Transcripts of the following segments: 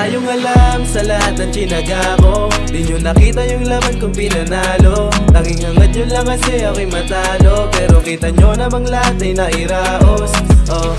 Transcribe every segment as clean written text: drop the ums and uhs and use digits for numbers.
kayong alam sa lahat ng tsinaga ko. Di nyo nakita yung laman kong pinanalo. Tanging hangad nyo lang kasi ako'y matalo. Pero kita nyo namang lahat ay nairaos.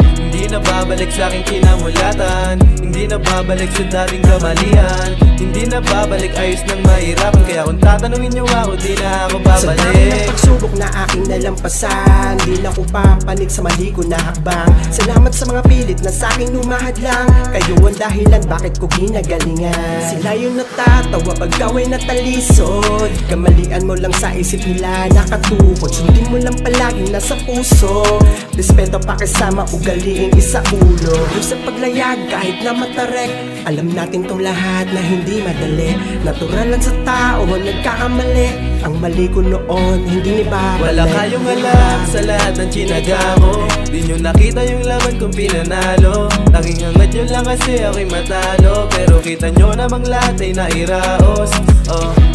Hindi na babalik sa aking kinamulatan. Hindi na babalik sa dating kamalian. Hindi na babalik, ayos nang mahirapan. Kaya kung tatanungin nyo ako, di na ako babalik. Sa dami ng pagsubok na aking nalampasan, di na ko papanik sa mali ko na hakbang. Salamat sa mga pilit na sa aking lumahadlang. Kayo ang dahilan bakit ko ginagalingan. Sila yung natatawa pag kaway natalisod. Kamalian mo lang sa isip nila nakatukod. Sundin mo lang palaging nasa puso. Respeto pakisama ugaliing isa ulo. Yung sa paglayag kahit na matarek, alam natin tong lahat na hindi madali. Natural lang sa tao nagkakamali. Ang mali ko noon hindi ni babalik. Wala kayong alam sa lahat ng tsinaga ko. Di nyo nakita yung laman kong pinanalo. Tanging hangad nyo lang kasi ako'y matalo. Pero kita nyo namang lahat ay nairaos.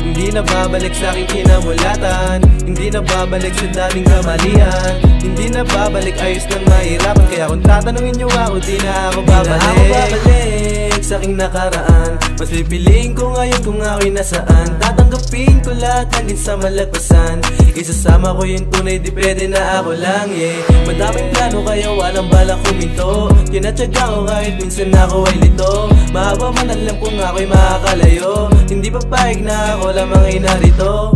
Hindi na babalik sa aking kinamulatan. Hindi na babalik sa dating kamalian. Hindi na babalik, ayos nang mahirapan. Kaya kung tatanungin nyo ako, di na ako babalik sa aking nakaraan. Mas pipiliin ko ngayon kung ako'y nasaan. Tatanggapin ko lahat hanggang sa malagpasan. Isasama ko yung tunay, di pwede na ako lang, yeah. Madaming plano kaya walang balak huminto. Tinatsaga ko kahit minsan ako ay lito. Mahaba man alam kung ako'y makakalayo. Hindi papayag na ako lamang ay narito.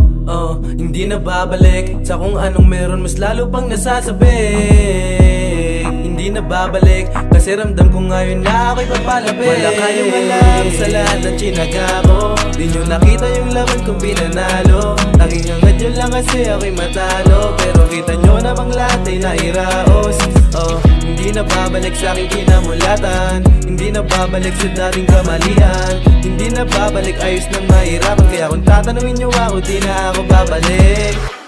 Hindi na babalik sa kung anong meron, mas lalo pang nasasabik. Hindi na babalik kasi ramdam ko ngayon na ako'y papalapit. Wala kayong alam sa lahat ng tsinaga ko. Di nyo nakita yung laman kong pinanalo. Tanging hangad nyo lang kasi ako'y matalo. Pero kita nyo namang lahat ay nairaos. Hindi na babalik sa aking kinamulatan. Hindi na babalik sa dating kamalian. Hindi na babalik, ayos nang mahirapan. Kaya kung tatanungin nyo ako, di na ako babalik.